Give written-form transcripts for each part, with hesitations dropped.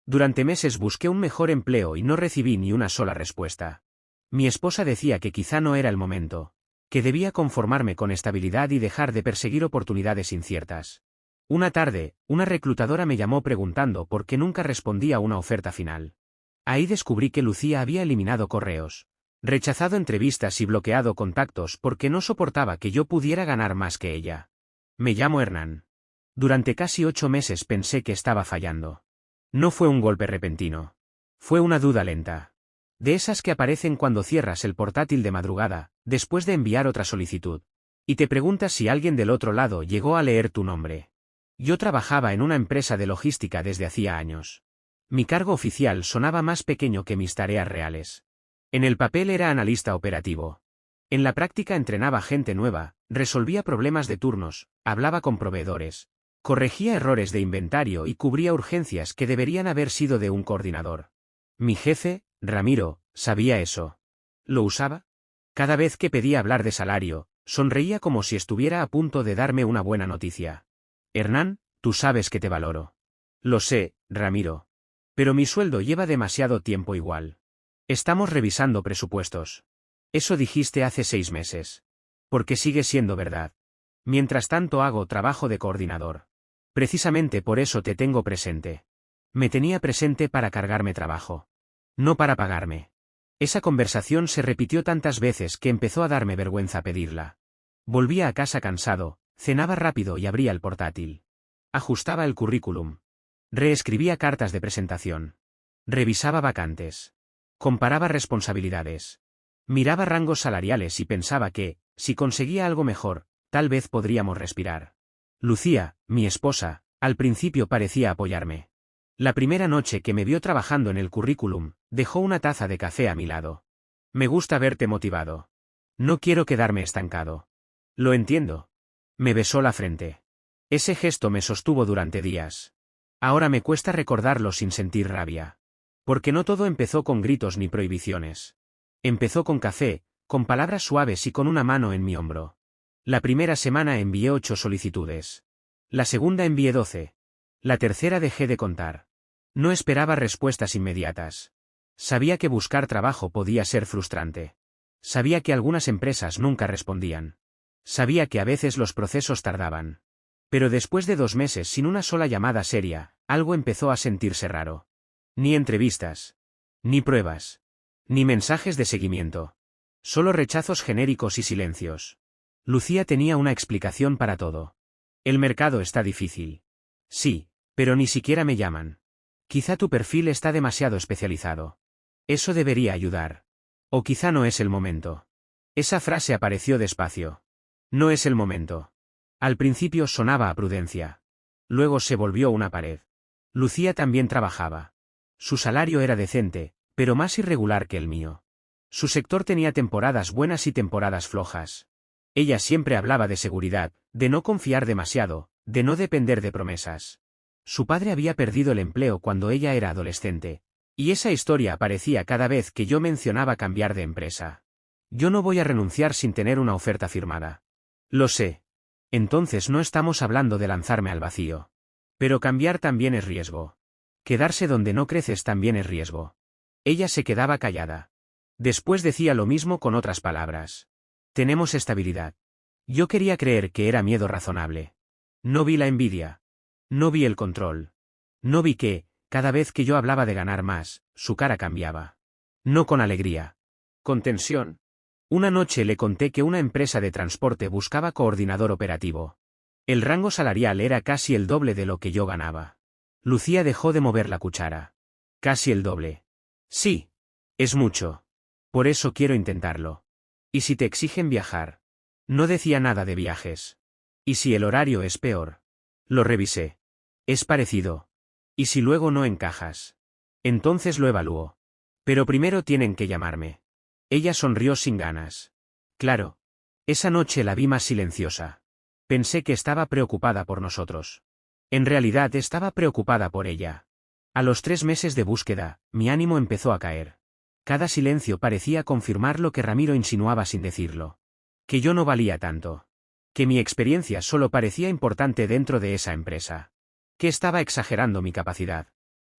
Durante meses busqué un mejor empleo y no recibí ni una sola respuesta. Mi esposa decía que quizá no era el momento, que debía conformarme con estabilidad y dejar de perseguir oportunidades inciertas. Una tarde, una reclutadora me llamó preguntando por qué nunca respondía a una oferta final. Ahí descubrí que Lucía había eliminado correos, rechazado entrevistas y bloqueado contactos porque no soportaba que yo pudiera ganar más que ella. Me llamo Hernán. Durante casi 8 meses pensé que estaba fallando. No fue un golpe repentino. Fue una duda lenta. De esas que aparecen cuando cierras el portátil de madrugada, después de enviar otra solicitud. Y te preguntas si alguien del otro lado llegó a leer tu nombre. Yo trabajaba en una empresa de logística desde hacía años. Mi cargo oficial sonaba más pequeño que mis tareas reales. En el papel era analista operativo. En la práctica entrenaba gente nueva, resolvía problemas de turnos, hablaba con proveedores, corregía errores de inventario y cubría urgencias que deberían haber sido de un coordinador. Mi jefe, Ramiro, sabía eso. ¿Lo usaba? Cada vez que pedía hablar de salario, sonreía como si estuviera a punto de darme una buena noticia. Hernán, tú sabes que te valoro. Lo sé, Ramiro. Pero mi sueldo lleva demasiado tiempo igual. Estamos revisando presupuestos. Eso dijiste hace 6 meses. Porque sigue siendo verdad. Mientras tanto hago trabajo de coordinador. Precisamente por eso te tengo presente. Me tenía presente para cargarme trabajo. No para pagarme. Esa conversación se repitió tantas veces que empezó a darme vergüenza pedirla. Volvía a casa cansado, cenaba rápido y abría el portátil. Ajustaba el currículum. Reescribía cartas de presentación. Revisaba vacantes. Comparaba responsabilidades. Miraba rangos salariales y pensaba que, si conseguía algo mejor, tal vez podríamos respirar. Lucía, mi esposa, al principio parecía apoyarme. La primera noche que me vio trabajando en el currículum, dejó una taza de café a mi lado. Me gusta verte motivado. No quiero quedarme estancado. Lo entiendo. Me besó la frente. Ese gesto me sostuvo durante días. Ahora me cuesta recordarlo sin sentir rabia. Porque no todo empezó con gritos ni prohibiciones. Empezó con café, con palabras suaves y con una mano en mi hombro. La primera semana envié 8 solicitudes. La segunda envié 12. La tercera dejé de contar. No esperaba respuestas inmediatas. Sabía que buscar trabajo podía ser frustrante. Sabía que algunas empresas nunca respondían. Sabía que a veces los procesos tardaban. Pero después de 2 meses sin una sola llamada seria, algo empezó a sentirse raro. Ni entrevistas. Ni pruebas. Ni mensajes de seguimiento. Solo rechazos genéricos y silencios. Lucía tenía una explicación para todo. El mercado está difícil. Sí, pero ni siquiera me llaman. Quizá tu perfil está demasiado especializado. Eso debería ayudar. O quizá no es el momento. Esa frase apareció despacio. No es el momento. Al principio sonaba a prudencia. Luego se volvió una pared. Lucía también trabajaba. Su salario era decente, pero más irregular que el mío. Su sector tenía temporadas buenas y temporadas flojas. Ella siempre hablaba de seguridad, de no confiar demasiado, de no depender de promesas. Su padre había perdido el empleo cuando ella era adolescente, y esa historia aparecía cada vez que yo mencionaba cambiar de empresa. Yo no voy a renunciar sin tener una oferta firmada. Lo sé. Entonces no estamos hablando de lanzarme al vacío. Pero cambiar también es riesgo. Quedarse donde no creces también es riesgo. Ella se quedaba callada. Después decía lo mismo con otras palabras. Tenemos estabilidad. Yo quería creer que era miedo razonable. No vi la envidia. No vi el control. No vi que, cada vez que yo hablaba de ganar más, su cara cambiaba. No con alegría. Con tensión. Una noche le conté que una empresa de transporte buscaba coordinador operativo. El rango salarial era casi el doble de lo que yo ganaba. Lucía dejó de mover la cuchara. Casi el doble. Sí. Es mucho. Por eso quiero intentarlo. ¿Y si te exigen viajar? No decía nada de viajes. ¿Y si el horario es peor? Lo revisé. Es parecido. ¿Y si luego no encajas? Entonces lo evalúo. Pero primero tienen que llamarme. Ella sonrió sin ganas. Claro. Esa noche la vi más silenciosa. Pensé que estaba preocupada por nosotros. En realidad estaba preocupada por ella. A los 3 meses de búsqueda, mi ánimo empezó a caer. Cada silencio parecía confirmar lo que Ramiro insinuaba sin decirlo. Que yo no valía tanto. Que mi experiencia solo parecía importante dentro de esa empresa. Que estaba exagerando mi capacidad.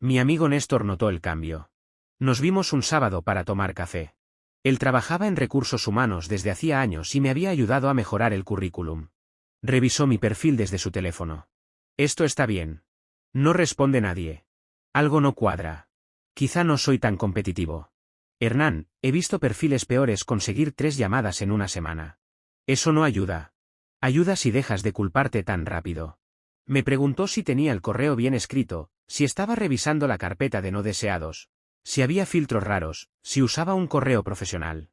Mi amigo Néstor notó el cambio. Nos vimos un sábado para tomar café. Él trabajaba en recursos humanos desde hacía años y me había ayudado a mejorar el currículum. Revisó mi perfil desde su teléfono. Esto está bien. No responde nadie. Algo no cuadra. Quizá no soy tan competitivo. Hernán, he visto perfiles peores conseguir 3 llamadas en una semana. Eso no ayuda. Ayuda si dejas de culparte tan rápido. Me preguntó si tenía el correo bien escrito, si estaba revisando la carpeta de no deseados, si había filtros raros, si usaba un correo profesional.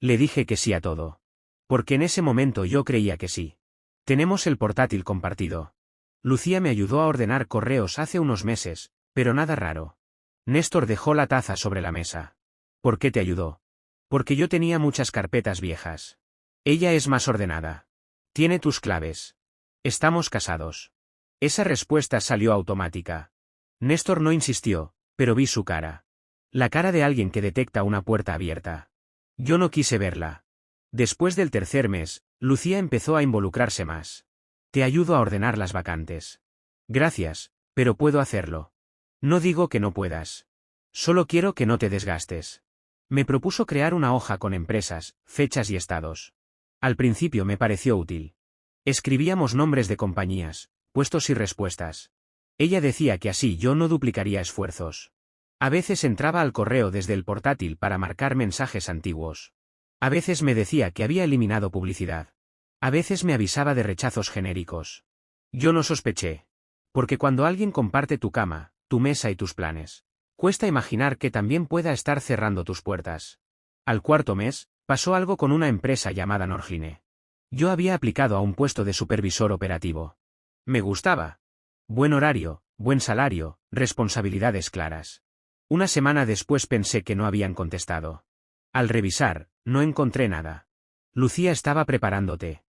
Le dije que sí a todo. Porque en ese momento yo creía que sí. Tenemos el portátil compartido. Lucía me ayudó a ordenar correos hace unos meses, pero nada raro. Néstor dejó la taza sobre la mesa. ¿Por qué te ayudó? Porque yo tenía muchas carpetas viejas. Ella es más ordenada. Tiene tus claves. Estamos casados. Esa respuesta salió automática. Néstor no insistió, pero vi su cara. La cara de alguien que detecta una puerta abierta. Yo no quise verla. Después del tercer mes, Lucía empezó a involucrarse más. Te ayudo a ordenar las vacantes. Gracias, pero puedo hacerlo. No digo que no puedas. Solo quiero que no te desgastes. Me propuso crear una hoja con empresas, fechas y estados. Al principio me pareció útil. Escribíamos nombres de compañías, puestos y respuestas. Ella decía que así yo no duplicaría esfuerzos. A veces entraba al correo desde el portátil para marcar mensajes antiguos. A veces me decía que había eliminado publicidad. A veces me avisaba de rechazos genéricos. Yo no sospeché. Porque cuando alguien comparte tu cama, tu mesa y tus planes, cuesta imaginar que también pueda estar cerrando tus puertas. Al cuarto mes, pasó algo con una empresa llamada Norgine. Yo había aplicado a un puesto de supervisor operativo. Me gustaba. Buen horario, buen salario, responsabilidades claras. Una semana después pensé que no habían contestado. Al revisar, no encontré nada. Lucía estaba preparándote.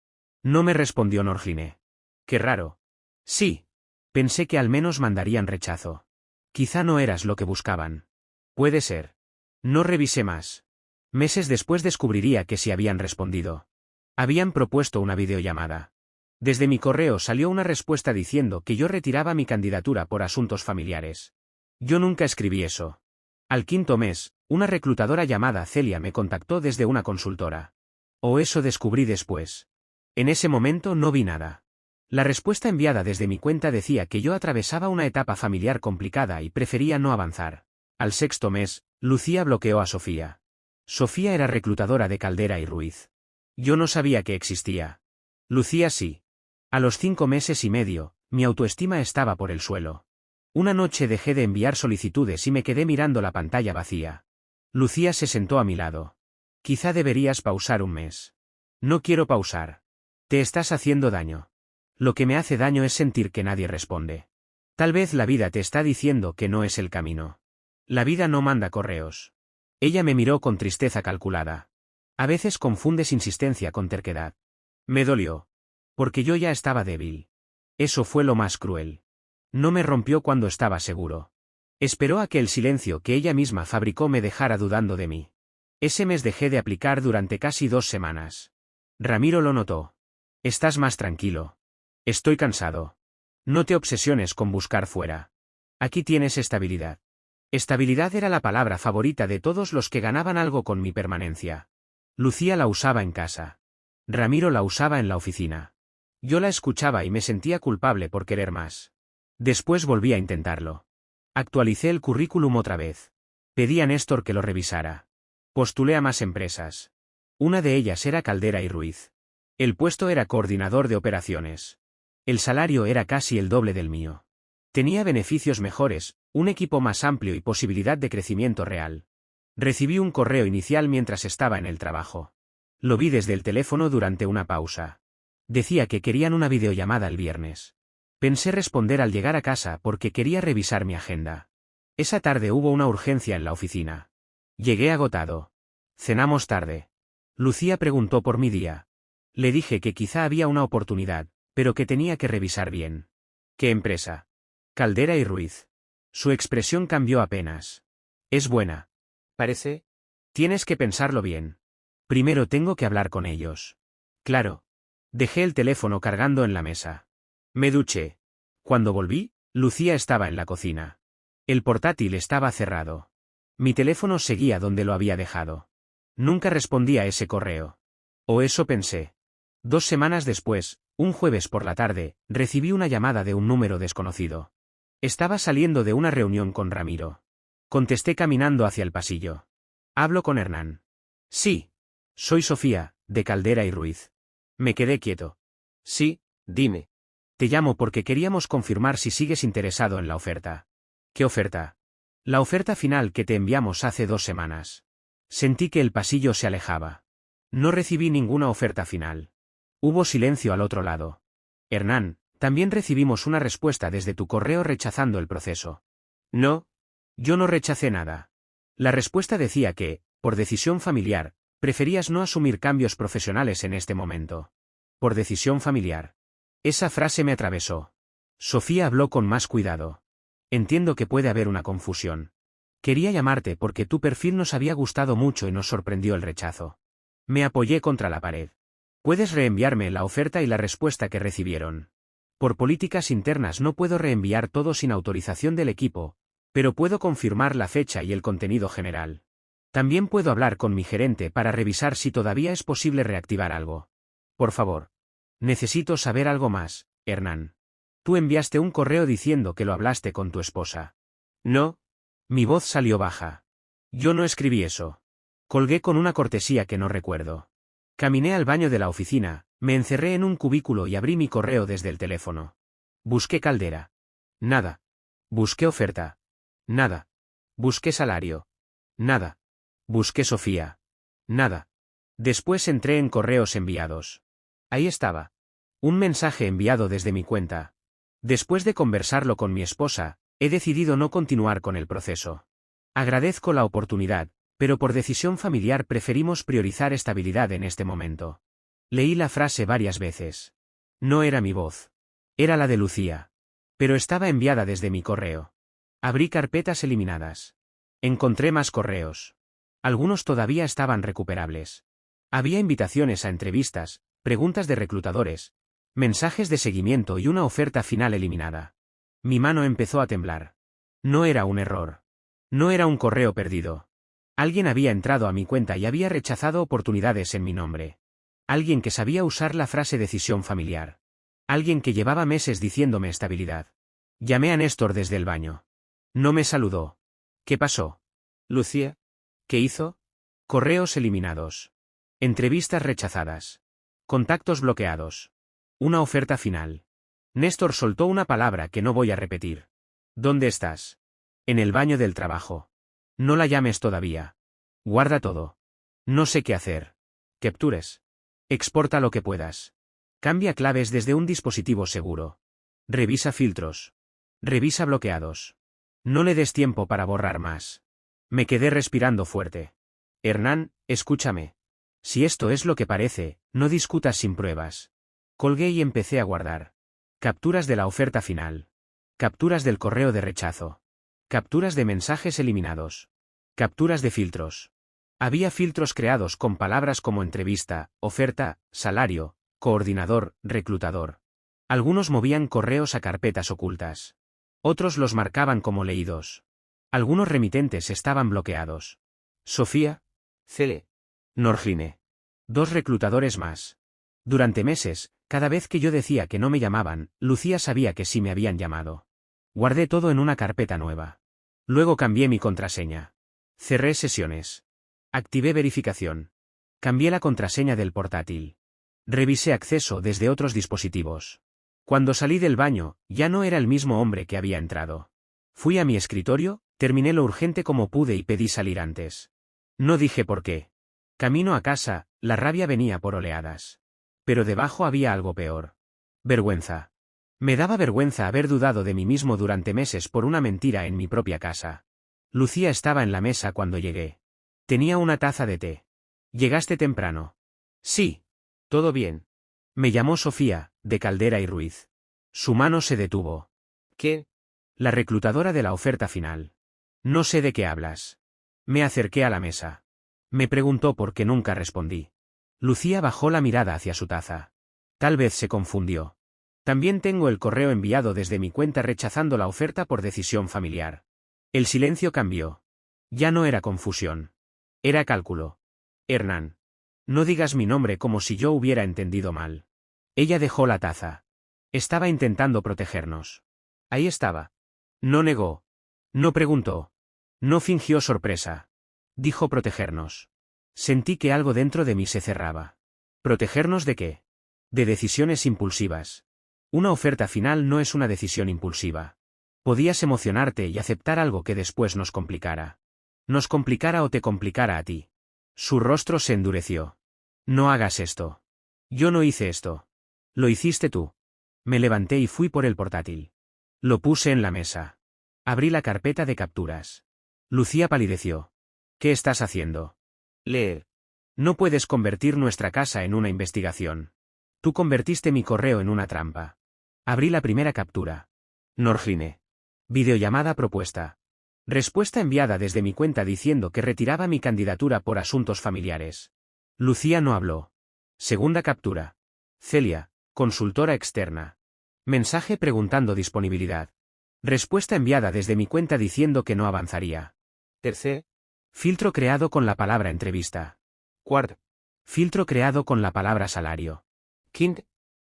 No me respondió Norgine. Qué raro. Sí. Pensé que al menos mandarían rechazo. Quizá no eras lo que buscaban. Puede ser. No revisé más. Meses después descubriría que sí habían respondido. Habían propuesto una videollamada. Desde mi correo salió una respuesta diciendo que yo retiraba mi candidatura por asuntos familiares. Yo nunca escribí eso. Al quinto mes, una reclutadora llamada Celia me contactó desde una consultora. O eso descubrí después. En ese momento no vi nada. La respuesta enviada desde mi cuenta decía que yo atravesaba una etapa familiar complicada y prefería no avanzar. Al sexto mes, Lucía bloqueó a Sofía. Sofía era reclutadora de Caldera y Ruiz. Yo no sabía que existía. Lucía sí. A los 5 meses y medio, mi autoestima estaba por el suelo. Una noche dejé de enviar solicitudes y me quedé mirando la pantalla vacía. Lucía se sentó a mi lado. Quizá deberías pausar un mes. No quiero pausar. Te estás haciendo daño. Lo que me hace daño es sentir que nadie responde. Tal vez la vida te está diciendo que no es el camino. La vida no manda correos. Ella me miró con tristeza calculada. A veces confundes insistencia con terquedad. Me dolió. Porque yo ya estaba débil. Eso fue lo más cruel. No me rompió cuando estaba seguro. Esperó a que el silencio que ella misma fabricó me dejara dudando de mí. Ese mes dejé de aplicar durante casi 2 semanas. Ramiro lo notó. Estás más tranquilo. Estoy cansado. No te obsesiones con buscar fuera. Aquí tienes estabilidad. Estabilidad era la palabra favorita de todos los que ganaban algo con mi permanencia. Lucía la usaba en casa. Ramiro la usaba en la oficina. Yo la escuchaba y me sentía culpable por querer más. Después volví a intentarlo. Actualicé el currículum otra vez. Pedí a Néstor que lo revisara. Postulé a más empresas. Una de ellas era Caldera y Ruiz. El puesto era coordinador de operaciones. El salario era casi el doble del mío. Tenía beneficios mejores, un equipo más amplio y posibilidad de crecimiento real. Recibí un correo inicial mientras estaba en el trabajo. Lo vi desde el teléfono durante una pausa. Decía que querían una videollamada el viernes. Pensé responder al llegar a casa porque quería revisar mi agenda. Esa tarde hubo una urgencia en la oficina. Llegué agotado. Cenamos tarde. Lucía preguntó por mi día. Le dije que quizá había una oportunidad, pero que tenía que revisar bien. ¿Qué empresa? Caldera y Ruiz. Su expresión cambió apenas. Es buena. Parece. Tienes que pensarlo bien. Primero tengo que hablar con ellos. Claro. Dejé el teléfono cargando en la mesa. Me duché. Cuando volví, Lucía estaba en la cocina. El portátil estaba cerrado. Mi teléfono seguía donde lo había dejado. Nunca respondí a ese correo. O eso pensé. 2 semanas después, un jueves por la tarde, recibí una llamada de un número desconocido. Estaba saliendo de una reunión con Ramiro. Contesté caminando hacia el pasillo. ¿Hablo con Hernán? Sí. Soy Sofía, de Caldera y Ruiz. Me quedé quieto. Sí, dime. Te llamo porque queríamos confirmar si sigues interesado en la oferta. ¿Qué oferta? La oferta final que te enviamos hace 2 semanas. Sentí que el pasillo se alejaba. No recibí ninguna oferta final. Hubo silencio al otro lado. Hernán, también recibimos una respuesta desde tu correo rechazando el proceso. No. Yo no rechacé nada. La respuesta decía que, por decisión familiar, preferías no asumir cambios profesionales en este momento. Por decisión familiar. Esa frase me atravesó. Sofía habló con más cuidado. Entiendo que puede haber una confusión. Quería llamarte porque tu perfil nos había gustado mucho y nos sorprendió el rechazo. Me apoyé contra la pared. Puedes reenviarme la oferta y la respuesta que recibieron. Por políticas internas no puedo reenviar todo sin autorización del equipo, pero puedo confirmar la fecha y el contenido general. También puedo hablar con mi gerente para revisar si todavía es posible reactivar algo. Por favor. Necesito saber algo más, Hernán. Tú enviaste un correo diciendo que lo hablaste con tu esposa. No. Mi voz salió baja. Yo no escribí eso. Colgué con una cortesía que no recuerdo. Caminé al baño de la oficina, me encerré en un cubículo y abrí mi correo desde el teléfono. Busqué Caldera. Nada. Busqué oferta. Nada. Busqué salario. Nada. Busqué Sofía. Nada. Después entré en correos enviados. Ahí estaba. Un mensaje enviado desde mi cuenta. Después de conversarlo con mi esposa, he decidido no continuar con el proceso. Agradezco la oportunidad, pero por decisión familiar preferimos priorizar estabilidad en este momento. Leí la frase varias veces. No era mi voz. Era la de Lucía. Pero estaba enviada desde mi correo. Abrí carpetas eliminadas. Encontré más correos. Algunos todavía estaban recuperables. Había invitaciones a entrevistas, preguntas de reclutadores, mensajes de seguimiento y una oferta final eliminada. Mi mano empezó a temblar. No era un error. No era un correo perdido. Alguien había entrado a mi cuenta y había rechazado oportunidades en mi nombre. Alguien que sabía usar la frase decisión familiar. Alguien que llevaba meses diciéndome estabilidad. Llamé a Néstor desde el baño. No me saludó. ¿Qué pasó? Lucía. ¿Qué hizo? Correos eliminados. Entrevistas rechazadas. Contactos bloqueados. Una oferta final. Néstor soltó una palabra que no voy a repetir. ¿Dónde estás? En el baño del trabajo. No la llames todavía. Guarda todo. No sé qué hacer. Captures. Exporta lo que puedas. Cambia claves desde un dispositivo seguro. Revisa filtros. Revisa bloqueados. No le des tiempo para borrar más. Me quedé respirando fuerte. Hernán, escúchame. Si esto es lo que parece, no discutas sin pruebas. Colgué y empecé a guardar. Capturas de la oferta final. Capturas del correo de rechazo. Capturas de mensajes eliminados. Capturas de filtros. Había filtros creados con palabras como entrevista, oferta, salario, coordinador, reclutador. Algunos movían correos a carpetas ocultas. Otros los marcaban como leídos. Algunos remitentes estaban bloqueados. Sofía. Cele. Norgline. 2 reclutadores más. Durante meses, cada vez que yo decía que no me llamaban, Lucía sabía que sí me habían llamado. Guardé todo en una carpeta nueva. Luego cambié mi contraseña. Cerré sesiones. Activé verificación. Cambié la contraseña del portátil. Revisé acceso desde otros dispositivos. Cuando salí del baño, ya no era el mismo hombre que había entrado. Fui a mi escritorio, terminé lo urgente como pude y pedí salir antes. No dije por qué. Camino a casa, la rabia venía por oleadas. Pero debajo había algo peor. Vergüenza. Me daba vergüenza haber dudado de mí mismo durante meses por una mentira en mi propia casa. Lucía estaba en la mesa cuando llegué. Tenía una taza de té. ¿Llegaste temprano? Sí. ¿Todo bien? Me llamó Sofía, de Caldera y Ruiz. Su mano se detuvo. ¿Qué? La reclutadora de la oferta final. No sé de qué hablas. Me acerqué a la mesa. Me preguntó por qué nunca respondí. Lucía bajó la mirada hacia su taza. Tal vez se confundió. También tengo el correo enviado desde mi cuenta rechazando la oferta por decisión familiar. El silencio cambió. Ya no era confusión. Era cálculo. Hernán. No digas mi nombre como si yo hubiera entendido mal. Ella dejó la taza. Estaba intentando protegernos. Ahí estaba. No negó. No preguntó. No fingió sorpresa. Dijo protegernos. Sentí que algo dentro de mí se cerraba. ¿Protegernos de qué? De decisiones impulsivas. Una oferta final no es una decisión impulsiva. Podías emocionarte y aceptar algo que después nos complicara. Nos complicara o te complicara a ti. Su rostro se endureció. No hagas esto. Yo no hice esto. Lo hiciste tú. Me levanté y fui por el portátil. Lo puse en la mesa. Abrí la carpeta de capturas. Lucía palideció. ¿Qué estás haciendo? Leer. No puedes convertir nuestra casa en una investigación. Tú convertiste mi correo en una trampa. Abrí la primera captura. Norgine. Videollamada propuesta. Respuesta enviada desde mi cuenta diciendo que retiraba mi candidatura por asuntos familiares. Lucía no habló. Segunda captura. Celia, consultora externa. Mensaje preguntando disponibilidad. Respuesta enviada desde mi cuenta diciendo que no avanzaría. Tercer. Filtro creado con la palabra entrevista. Quart. Filtro creado con la palabra salario. Quint.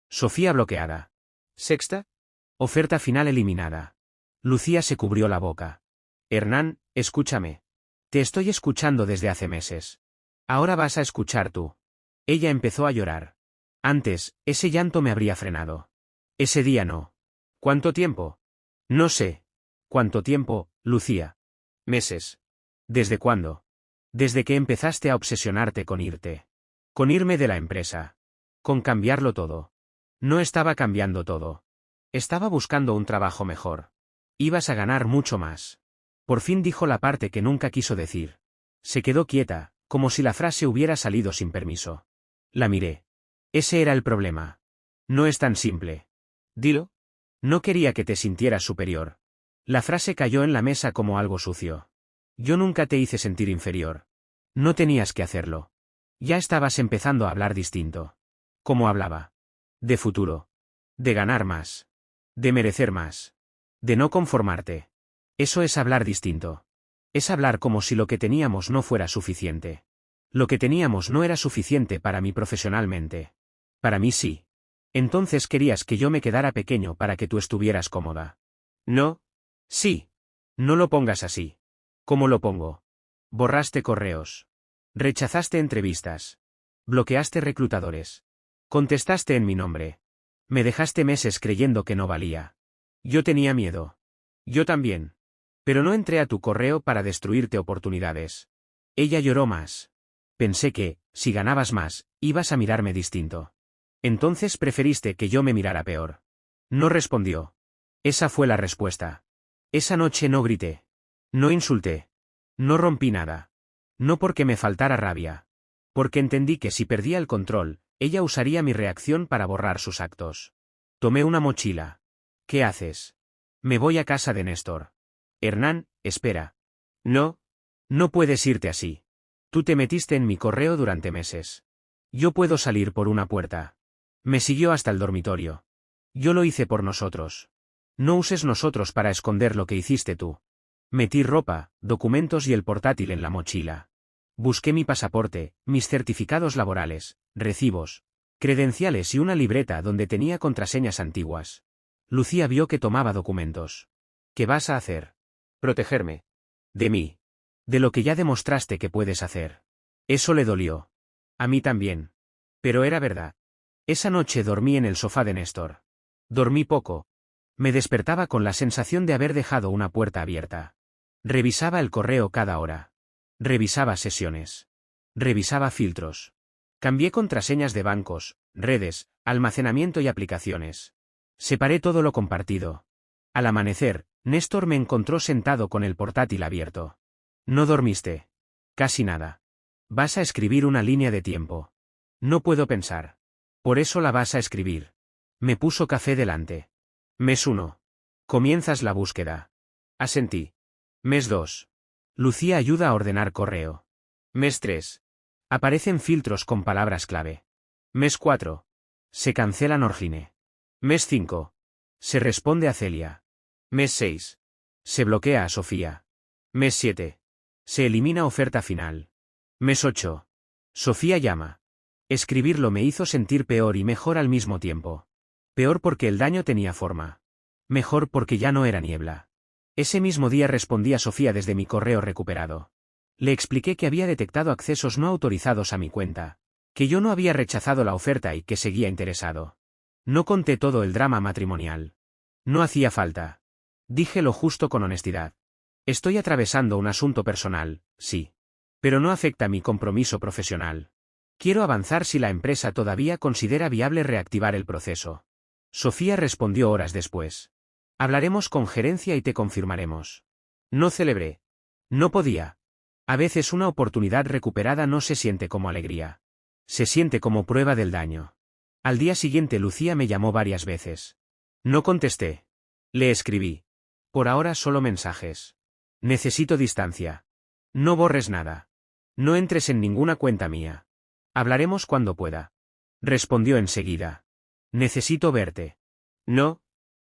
Sofía bloqueada. Sexta. Oferta final eliminada. Lucía se cubrió la boca. Hernán, escúchame. Te estoy escuchando desde hace meses. Ahora vas a escuchar tú. Ella empezó a llorar. Antes, ese llanto me habría frenado. Ese día no. ¿Cuánto tiempo? No sé. ¿Cuánto tiempo, Lucía? Meses. ¿Desde cuándo? Desde que empezaste a obsesionarte con irte. Con irme de la empresa. Con cambiarlo todo. No estaba cambiando todo. Estaba buscando un trabajo mejor. Ibas a ganar mucho más. Por fin dijo la parte que nunca quiso decir. Se quedó quieta, como si la frase hubiera salido sin permiso. La miré. Ese era el problema. No es tan simple. Dilo. No quería que te sintieras superior. La frase cayó en la mesa como algo sucio. Yo nunca te hice sentir inferior. No tenías que hacerlo. Ya estabas empezando a hablar distinto. ¿Cómo hablaba? De futuro. De ganar más. De merecer más. De no conformarte. Eso es hablar distinto. Es hablar como si lo que teníamos no fuera suficiente. Lo que teníamos no era suficiente para mí profesionalmente. Para mí sí. Entonces querías que yo me quedara pequeño para que tú estuvieras cómoda. No. Sí. No lo pongas así. ¿Cómo lo pongo? Borraste correos. Rechazaste entrevistas. Bloqueaste reclutadores. Contestaste en mi nombre. Me dejaste meses creyendo que no valía. Yo tenía miedo. Yo también. Pero no entré a tu correo para destruirte oportunidades. Ella lloró más. Pensé que, si ganabas más, ibas a mirarme distinto. Entonces preferiste que yo me mirara peor. No respondió. Esa fue la respuesta. Esa noche no grité. No insulté. No rompí nada. No porque me faltara rabia. Porque entendí que si perdía el control, ella usaría mi reacción para borrar sus actos. Tomé una mochila. ¿Qué haces? Me voy a casa de Néstor. Hernán, espera. No. No puedes irte así. Tú te metiste en mi correo durante meses. Yo puedo salir por una puerta. Me siguió hasta el dormitorio. Yo lo hice por nosotros. No uses nosotros para esconder lo que hiciste tú. Metí ropa, documentos y el portátil en la mochila. Busqué mi pasaporte, mis certificados laborales, recibos, credenciales y una libreta donde tenía contraseñas antiguas. Lucía vio que tomaba documentos. ¿Qué vas a hacer? Protegerme. De mí. De lo que ya demostraste que puedes hacer. Eso le dolió. A mí también. Pero era verdad. Esa noche dormí en el sofá de Néstor. Dormí poco. Me despertaba con la sensación de haber dejado una puerta abierta. Revisaba el correo cada hora. Revisaba sesiones. Revisaba filtros. Cambié contraseñas de bancos, redes, almacenamiento y aplicaciones. Separé todo lo compartido. Al amanecer, Néstor me encontró sentado con el portátil abierto. ¿No dormiste? Casi nada. Vas a escribir una línea de tiempo. No puedo pensar. Por eso la vas a escribir. Me puso café delante. Mes 1. Comienzas la búsqueda. Asentí. Mes 2. Lucía ayuda a ordenar correo. Mes 3. Aparecen filtros con palabras clave. Mes 4. Se cancela Norgine. Mes 5. Se responde a Celia. Mes 6. Se bloquea a Sofía. Mes 7. Se elimina oferta final. Mes 8. Sofía llama. Escribirlo me hizo sentir peor y mejor al mismo tiempo. Peor porque el daño tenía forma. Mejor porque ya no era niebla. Ese mismo día respondí a Sofía desde mi correo recuperado. Le expliqué que había detectado accesos no autorizados a mi cuenta, que yo no había rechazado la oferta y que seguía interesado. No conté todo el drama matrimonial. No hacía falta. Dije lo justo con honestidad. Estoy atravesando un asunto personal, sí. Pero no afecta mi compromiso profesional. Quiero avanzar si la empresa todavía considera viable reactivar el proceso. Sofía respondió horas después. Hablaremos con gerencia y te confirmaremos. No celebré. No podía. A veces una oportunidad recuperada no se siente como alegría. Se siente como prueba del daño. Al día siguiente Lucía me llamó varias veces. No contesté. Le escribí. Por ahora solo mensajes. Necesito distancia. No borres nada. No entres en ninguna cuenta mía. Hablaremos cuando pueda. Respondió enseguida. Necesito verte. No.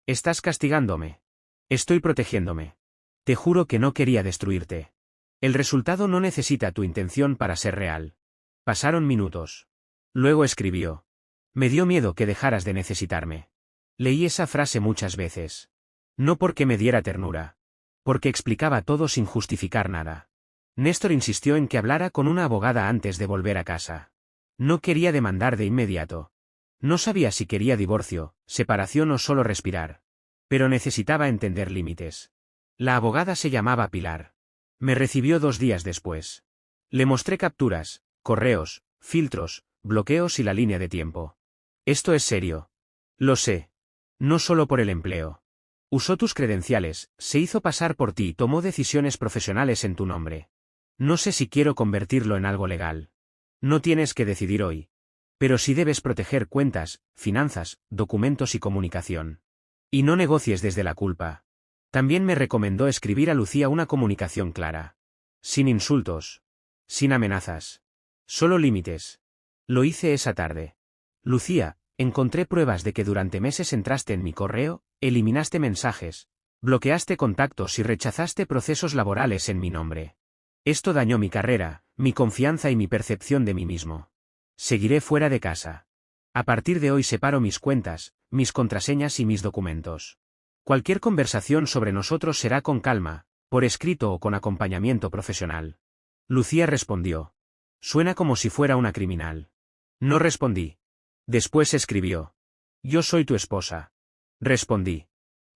Estás castigándome. Estoy protegiéndome. Te juro que no quería destruirte. El resultado no necesita tu intención para ser real. Pasaron minutos. Luego escribió. Me dio miedo que dejaras de necesitarme. Leí esa frase muchas veces. No porque me diera ternura. Porque explicaba todo sin justificar nada. Néstor insistió en que hablara con una abogada antes de volver a casa. No quería demandar de inmediato. No sabía si quería divorcio, separación o solo respirar. Pero necesitaba entender límites. La abogada se llamaba Pilar. Me recibió 2 días después. Le mostré capturas, correos, filtros, bloqueos y la línea de tiempo. Esto es serio. Lo sé. No solo por el empleo. Usó tus credenciales, se hizo pasar por ti y tomó decisiones profesionales en tu nombre. No sé si quiero convertirlo en algo legal. No tienes que decidir hoy. Pero sí debes proteger cuentas, finanzas, documentos y comunicación. Y no negocies desde la culpa. También me recomendó escribir a Lucía una comunicación clara. Sin insultos. Sin amenazas. Solo límites. Lo hice esa tarde. Lucía, encontré pruebas de que durante meses entraste en mi correo, eliminaste mensajes, bloqueaste contactos y rechazaste procesos laborales en mi nombre. Esto dañó mi carrera, mi confianza y mi percepción de mí mismo. Seguiré fuera de casa. A partir de hoy separo mis cuentas, mis contraseñas y mis documentos. Cualquier conversación sobre nosotros será con calma, por escrito o con acompañamiento profesional. Lucía respondió. Suena como si fuera una criminal. No respondí. Después escribió. Yo soy tu esposa. Respondí.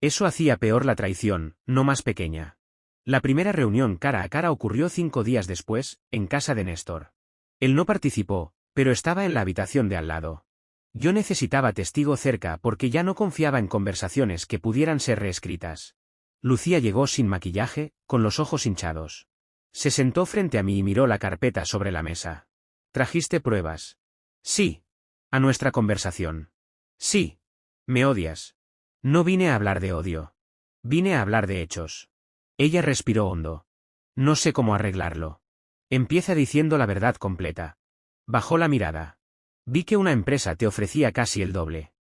Eso hacía peor la traición, no más pequeña. La primera reunión cara a cara ocurrió 5 días después, en casa de Néstor. Él no participó, pero estaba en la habitación de al lado. Yo necesitaba testigo cerca porque ya no confiaba en conversaciones que pudieran ser reescritas. Lucía llegó sin maquillaje, con los ojos hinchados. Se sentó frente a mí y miró la carpeta sobre la mesa. ¿Trajiste pruebas? Sí. ¿A nuestra conversación? Sí. ¿Me odias? No vine a hablar de odio. Vine a hablar de hechos. Ella respiró hondo. No sé cómo arreglarlo. Empieza diciendo la verdad completa. Bajó la mirada. Vi que una empresa te ofrecía casi el doble.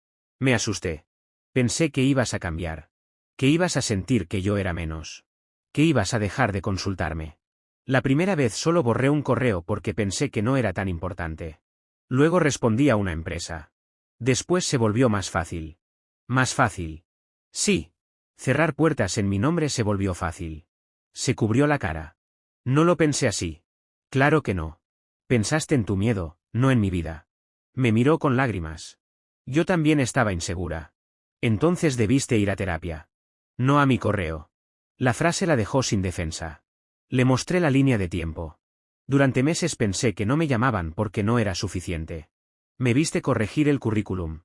Me asusté. Pensé que ibas a cambiar. Que ibas a sentir que yo era menos. Que ibas a dejar de consultarme. La primera vez solo borré un correo porque pensé que no era tan importante. Luego respondí a una empresa. Después se volvió más fácil. Más fácil. Sí. Cerrar puertas en mi nombre se volvió fácil. Se cubrió la cara. No lo pensé así. Claro que no. Pensaste en tu miedo, no en mi vida. Me miró con lágrimas. Yo también estaba insegura. Entonces debiste ir a terapia. No a mi correo. La frase la dejó sin defensa. Le mostré la línea de tiempo. Durante meses pensé que no me llamaban porque no era suficiente. Me viste corregir el currículum.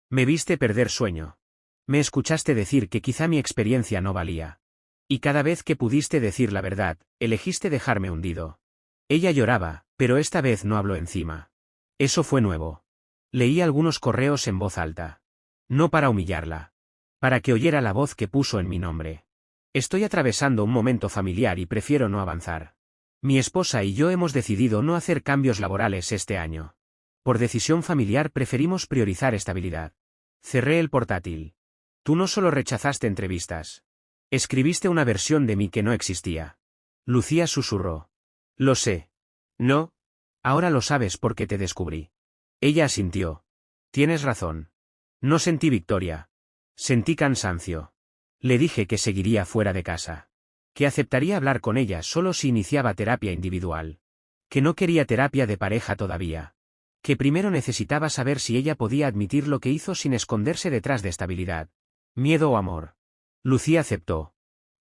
Me viste perder sueño. Me escuchaste decir que quizá mi experiencia no valía. Y cada vez que pudiste decir la verdad, elegiste dejarme hundido. Ella lloraba, pero esta vez no habló encima. Eso fue nuevo. Leí algunos correos en voz alta. No para humillarla. Para que oyera la voz que puso en mi nombre. Estoy atravesando un momento familiar y prefiero no avanzar. Mi esposa y yo hemos decidido no hacer cambios laborales este año. Por decisión familiar preferimos priorizar estabilidad. Cerré el portátil. Tú no solo rechazaste entrevistas. Escribiste una versión de mí que no existía. Lucía susurró. Lo sé. No, Ahora lo sabes porque te descubrí. Ella asintió. Tienes razón. No sentí victoria. Sentí cansancio. Le dije que seguiría fuera de casa. Que aceptaría hablar con ella solo si iniciaba terapia individual. Que no quería terapia de pareja todavía. Que primero necesitaba saber si ella podía admitir lo que hizo sin esconderse detrás de estabilidad. Miedo o amor. Lucía aceptó.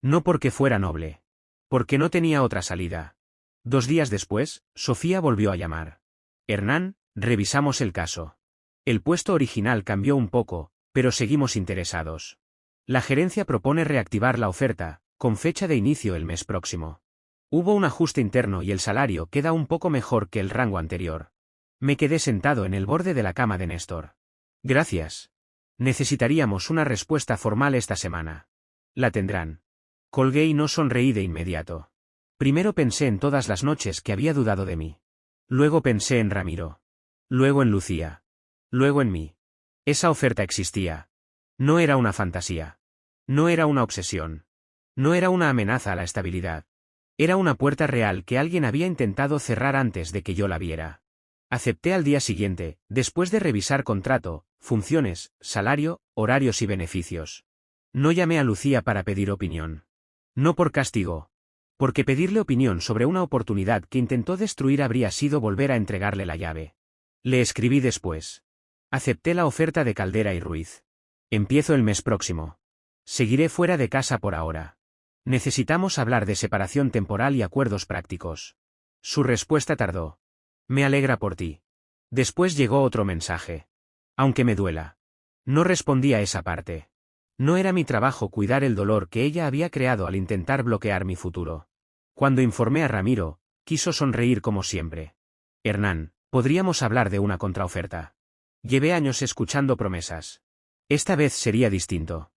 No porque fuera noble. Porque no tenía otra salida. 2 días después, Sofía volvió a llamar. Hernán, revisamos el caso. El puesto original cambió un poco, pero seguimos interesados. La gerencia propone reactivar la oferta, con fecha de inicio el mes próximo. Hubo un ajuste interno y el salario queda un poco mejor que el rango anterior. Me quedé sentado en el borde de la cama de Néstor. Gracias. Necesitaríamos una respuesta formal esta semana. La tendrán. Colgué y no sonreí de inmediato. Primero pensé en todas las noches que había dudado de mí. Luego pensé en Ramiro. Luego en Lucía. Luego en mí. Esa oferta existía. No era una fantasía. No era una obsesión. No era una amenaza a la estabilidad. Era una puerta real que alguien había intentado cerrar antes de que yo la viera. Acepté al día siguiente, después de revisar contrato, funciones, salario, horarios y beneficios. No llamé a Lucía para pedir opinión. No por castigo. Porque pedirle opinión sobre una oportunidad que intentó destruir habría sido volver a entregarle la llave. Le escribí después. Acepté la oferta de Caldera y Ruiz. Empiezo el mes próximo. Seguiré fuera de casa por ahora. Necesitamos hablar de separación temporal y acuerdos prácticos. Su respuesta tardó. Me alegra por ti. Después llegó otro mensaje. Aunque me duela. No respondí a esa parte. No era mi trabajo cuidar el dolor que ella había creado al intentar bloquear mi futuro. Cuando informé a Ramiro, quiso sonreír como siempre. Hernán, podríamos hablar de una contraoferta. Llevé años escuchando promesas. Esta vez sería distinto.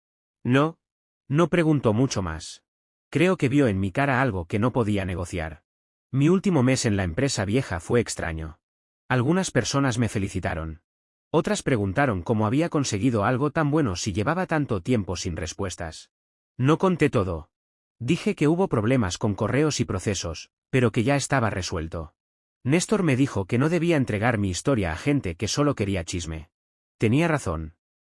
no, No preguntó mucho más. Creo que vio en mi cara algo que no podía negociar. Mi último mes en la empresa vieja fue extraño. Algunas personas me felicitaron. Otras preguntaron cómo había conseguido algo tan bueno si llevaba tanto tiempo sin respuestas. No conté todo. Dije que hubo problemas con correos y procesos, pero que ya estaba resuelto. Néstor me dijo que no debía entregar mi historia a gente que solo quería chisme. Tenía razón.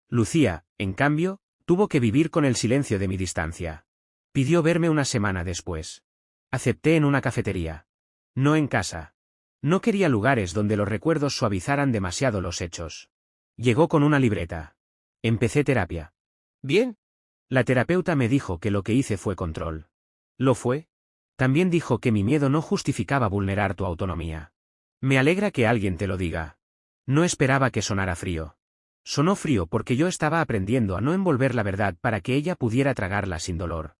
Lucía, en cambio, tuvo que vivir con el silencio de mi distancia. Pidió verme una semana después. Acepté en una cafetería. No en casa. No quería lugares donde los recuerdos suavizaran demasiado los hechos. Llegó con una libreta. Empecé terapia. bien, La terapeuta me dijo que lo que hice fue control. ¿Lo fue? También dijo que mi miedo no justificaba vulnerar tu autonomía. Me alegra que alguien te lo diga. No esperaba que sonara frío. Sonó frío porque yo estaba aprendiendo a no envolver la verdad para que ella pudiera tragarla sin dolor.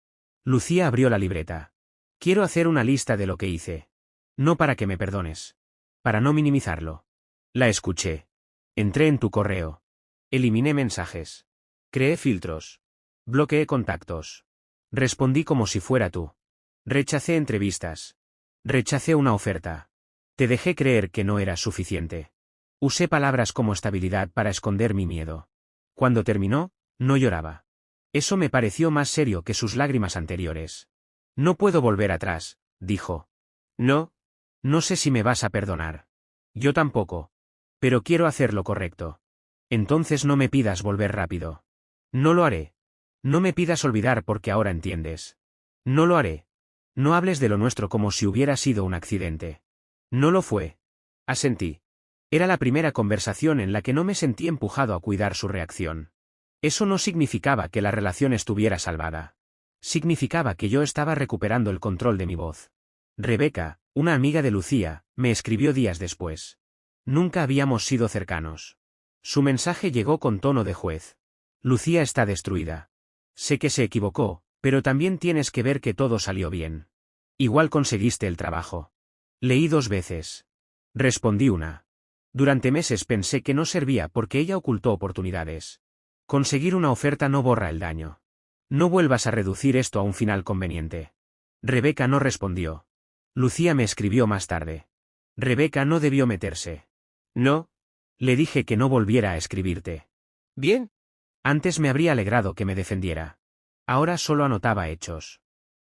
Lucía abrió la libreta. Quiero hacer una lista de lo que hice. No para que me perdones. Para no minimizarlo. La escuché. Entré en tu correo. Eliminé mensajes. Creé filtros. Bloqueé contactos. Respondí como si fuera tú. Rechacé entrevistas. Rechacé una oferta. Te dejé creer que no era suficiente. Usé palabras como estabilidad para esconder mi miedo. Cuando terminó, no lloraba. Eso me pareció más serio que sus lágrimas anteriores. No puedo volver atrás, dijo. no, No sé si me vas a perdonar. Yo tampoco. Pero quiero hacer lo correcto. Entonces no me pidas volver rápido. No lo haré. No me pidas olvidar porque ahora entiendes. No lo haré. No hables de lo nuestro como si hubiera sido un accidente. No lo fue. Asentí. Era la primera conversación en la que no me sentí empujado a cuidar su reacción. Eso no significaba que la relación estuviera salvada. Significaba que yo estaba recuperando el control de mi voz. Rebeca, una amiga de Lucía, me escribió días después. Nunca habíamos sido cercanos. Su mensaje llegó con tono de juez. Lucía está destruida. Sé que se equivocó, pero también tienes que ver que todo salió bien. Igual conseguiste el trabajo. Leí 2 veces. Respondí una. Durante meses pensé que no servía porque ella ocultó oportunidades. Conseguir una oferta no borra el daño. No vuelvas a reducir esto a un final conveniente. Rebeca no respondió. Lucía me escribió más tarde. Rebeca no debió meterse. no, Le dije que no volviera a escribirte. bien, Antes me habría alegrado que me defendiera. Ahora solo anotaba hechos.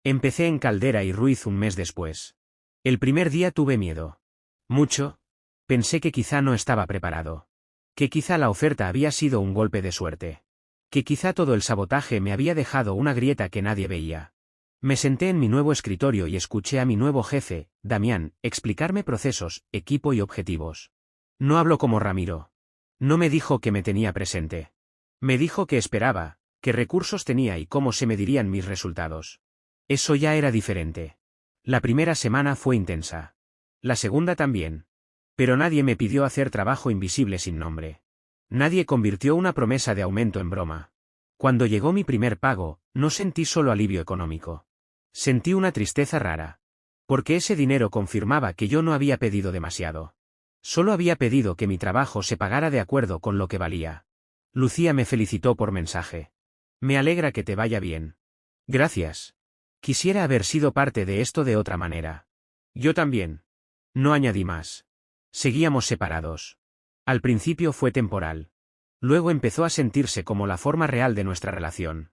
Empecé en Caldera y Ruiz un mes después. El primer día tuve miedo. Mucho. Pensé que quizá no estaba preparado. Que quizá la oferta había sido un golpe de suerte. Que quizá todo el sabotaje me había dejado una grieta que nadie veía. Me senté en mi nuevo escritorio y escuché a mi nuevo jefe, Damián, explicarme procesos, equipo y objetivos. No habló como Ramiro. No me dijo que me tenía presente. Me dijo que esperaba, qué recursos tenía y cómo se medirían mis resultados. Eso ya era diferente. La primera semana fue intensa. La segunda también. Pero nadie me pidió hacer trabajo invisible sin nombre. Nadie convirtió una promesa de aumento en broma. Cuando llegó mi primer pago, no sentí solo alivio económico. Sentí una tristeza rara. Porque ese dinero confirmaba que yo no había pedido demasiado. Solo había pedido que mi trabajo se pagara de acuerdo con lo que valía. Lucía me felicitó por mensaje. Me alegra que te vaya bien. Gracias. Quisiera haber sido parte de esto de otra manera. Yo también. No añadí más. Seguíamos separados. Al principio fue temporal. Luego empezó a sentirse como la forma real de nuestra relación.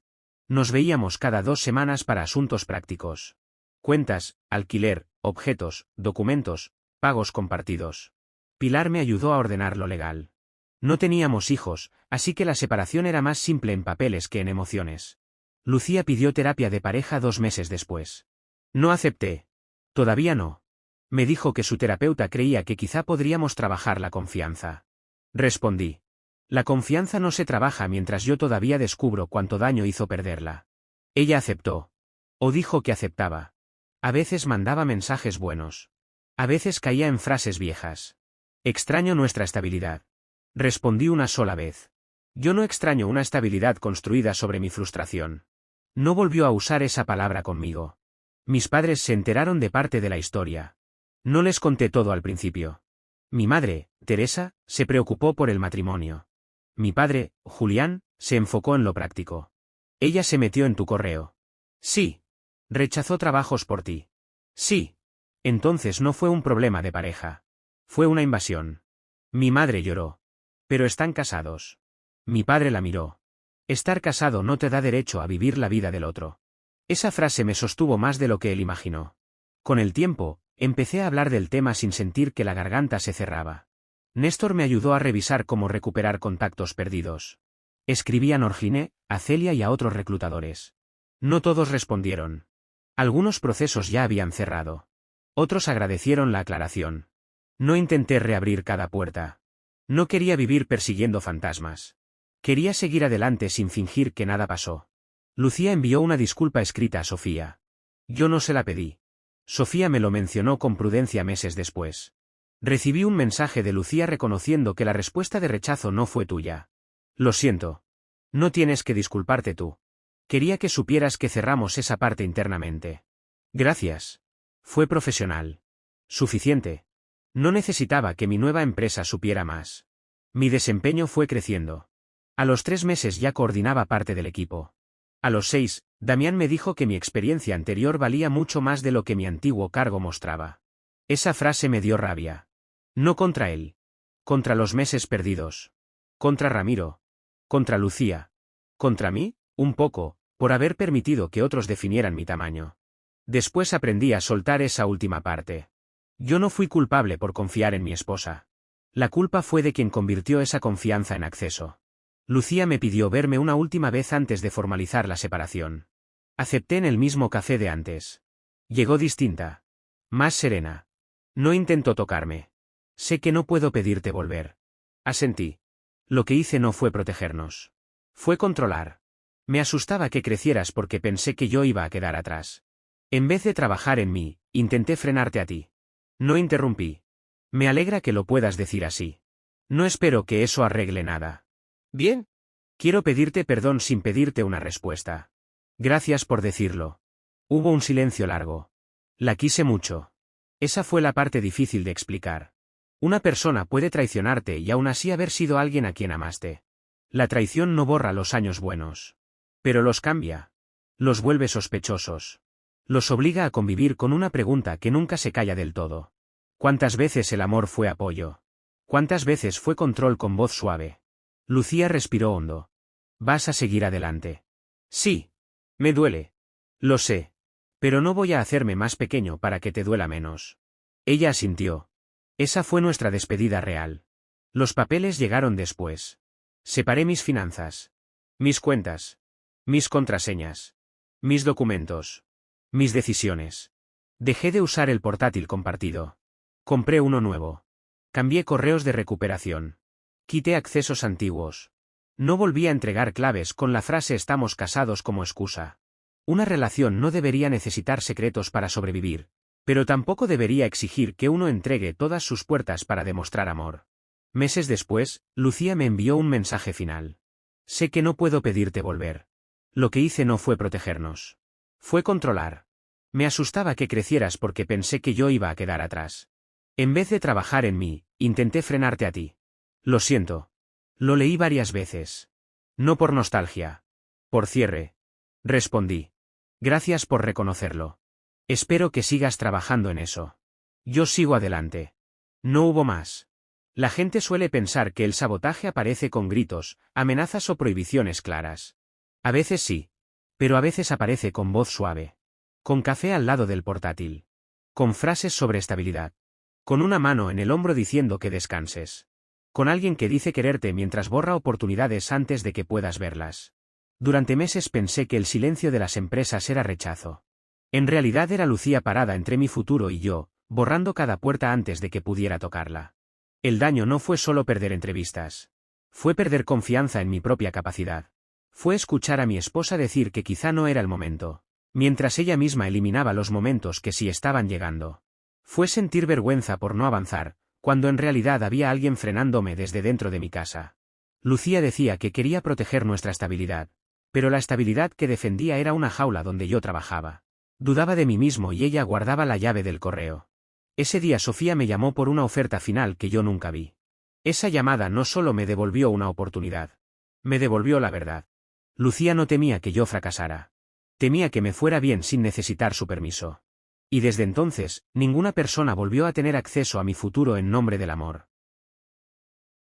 Nos veíamos cada 2 semanas para asuntos prácticos. Cuentas, alquiler, objetos, documentos, pagos compartidos. Pilar me ayudó a ordenar lo legal. No teníamos hijos, así que la separación era más simple en papeles que en emociones. Lucía pidió terapia de pareja 2 meses después. No acepté. Todavía no. Me dijo que su terapeuta creía que quizá podríamos trabajar la confianza. Respondí. La confianza no se trabaja mientras yo todavía descubro cuánto daño hizo perderla. Ella aceptó. O dijo que aceptaba. A veces mandaba mensajes buenos. A veces caía en frases viejas. Extraño nuestra estabilidad. Respondí una sola vez. Yo no extraño una estabilidad construida sobre mi frustración. No volvió a usar esa palabra conmigo. Mis padres se enteraron de parte de la historia. No les conté todo al principio. Mi madre, Teresa, se preocupó por el matrimonio. Mi padre, Julián, se enfocó en lo práctico. Ella se metió en tu correo. Sí. Rechazó trabajos por ti. Sí. Entonces no fue un problema de pareja. Fue una invasión. Mi madre lloró. Pero están casados. Mi padre la miró. Estar casado no te da derecho a vivir la vida del otro. Esa frase me sostuvo más de lo que él imaginó. Con el tiempo, empecé a hablar del tema sin sentir que la garganta se cerraba. Néstor me ayudó a revisar cómo recuperar contactos perdidos. Escribí a Norgine, a Celia y a otros reclutadores. No todos respondieron. Algunos procesos ya habían cerrado. Otros agradecieron la aclaración. No intenté reabrir cada puerta. No quería vivir persiguiendo fantasmas. Quería seguir adelante sin fingir que nada pasó. Lucía envió una disculpa escrita a Sofía. Yo no se la pedí. Sofía me lo mencionó con prudencia meses después. Recibí un mensaje de Lucía reconociendo que la respuesta de rechazo no fue tuya. Lo siento. No tienes que disculparte tú. Quería que supieras que cerramos esa parte internamente. Gracias. Fue profesional. Suficiente. No necesitaba que mi nueva empresa supiera más. Mi desempeño fue creciendo. A los 3 meses ya coordinaba parte del equipo. A los 6, Damián me dijo que mi experiencia anterior valía mucho más de lo que mi antiguo cargo mostraba. Esa frase me dio rabia. No contra él. Contra los meses perdidos. Contra Ramiro. Contra Lucía. Contra mí, un poco, por haber permitido que otros definieran mi tamaño. Después aprendí a soltar esa última parte. Yo no fui culpable por confiar en mi esposa. La culpa fue de quien convirtió esa confianza en acceso. Lucía me pidió verme una última vez antes de formalizar la separación. Acepté en el mismo café de antes. Llegó distinta. Más serena. No intentó tocarme. Sé que no puedo pedirte volver. Asentí. Lo que hice no fue protegernos. Fue controlar. Me asustaba que crecieras porque pensé que yo iba a quedar atrás. En vez de trabajar en mí, intenté frenarte a ti. No interrumpí. Me alegra que lo puedas decir así. No espero que eso arregle nada. Bien. Quiero pedirte perdón sin pedirte una respuesta. Gracias por decirlo. Hubo un silencio largo. La quise mucho. Esa fue la parte difícil de explicar. Una persona puede traicionarte y aún así haber sido alguien a quien amaste. La traición no borra los años buenos. Pero los cambia. Los vuelve sospechosos. Los obliga a convivir con una pregunta que nunca se calla del todo. ¿Cuántas veces el amor fue apoyo? ¿Cuántas veces fue control con voz suave? Lucía respiró hondo. ¿Vas a seguir adelante? Sí. Me duele. Lo sé. Pero no voy a hacerme más pequeño para que te duela menos. Ella asintió. Esa fue nuestra despedida real. Los papeles llegaron después. Separé mis finanzas. Mis cuentas. Mis contraseñas. Mis documentos. Mis decisiones. Dejé de usar el portátil compartido. Compré uno nuevo. Cambié correos de recuperación. Quité accesos antiguos. No volví a entregar claves con la frase "estamos casados" como excusa. Una relación no debería necesitar secretos para sobrevivir, pero tampoco debería exigir que uno entregue todas sus puertas para demostrar amor. Meses después, Lucía me envió un mensaje final. Sé que no puedo pedirte volver. Lo que hice no fue protegernos. Fue controlar. Me asustaba que crecieras porque pensé que yo iba a quedar atrás. En vez de trabajar en mí, intenté frenarte a ti. Lo siento. Lo leí varias veces. No por nostalgia. Por cierre. Respondí. Gracias por reconocerlo. Espero que sigas trabajando en eso. Yo sigo adelante. No hubo más. La gente suele pensar que el sabotaje aparece con gritos, amenazas o prohibiciones claras. A veces sí. Pero a veces aparece con voz suave. Con café al lado del portátil. Con frases sobre estabilidad. Con una mano en el hombro diciendo que descanses. Con alguien que dice quererte mientras borra oportunidades antes de que puedas verlas. Durante meses pensé que el silencio de las empresas era rechazo. En realidad era Lucía parada entre mi futuro y yo, borrando cada puerta antes de que pudiera tocarla. El daño no fue solo perder entrevistas. Fue perder confianza en mi propia capacidad. Fue escuchar a mi esposa decir que quizá no era el momento, mientras ella misma eliminaba los momentos que sí estaban llegando. Fue sentir vergüenza por no avanzar, cuando en realidad había alguien frenándome desde dentro de mi casa. Lucía decía que quería proteger nuestra estabilidad, pero la estabilidad que defendía era una jaula donde yo trabajaba. Dudaba de mí mismo y ella guardaba la llave del correo. Ese día Sofía me llamó por una oferta final que yo nunca vi. Esa llamada no solo me devolvió una oportunidad. Me devolvió la verdad. Lucía no temía que yo fracasara. Temía que me fuera bien sin necesitar su permiso. Y desde entonces, ninguna persona volvió a tener acceso a mi futuro en nombre del amor.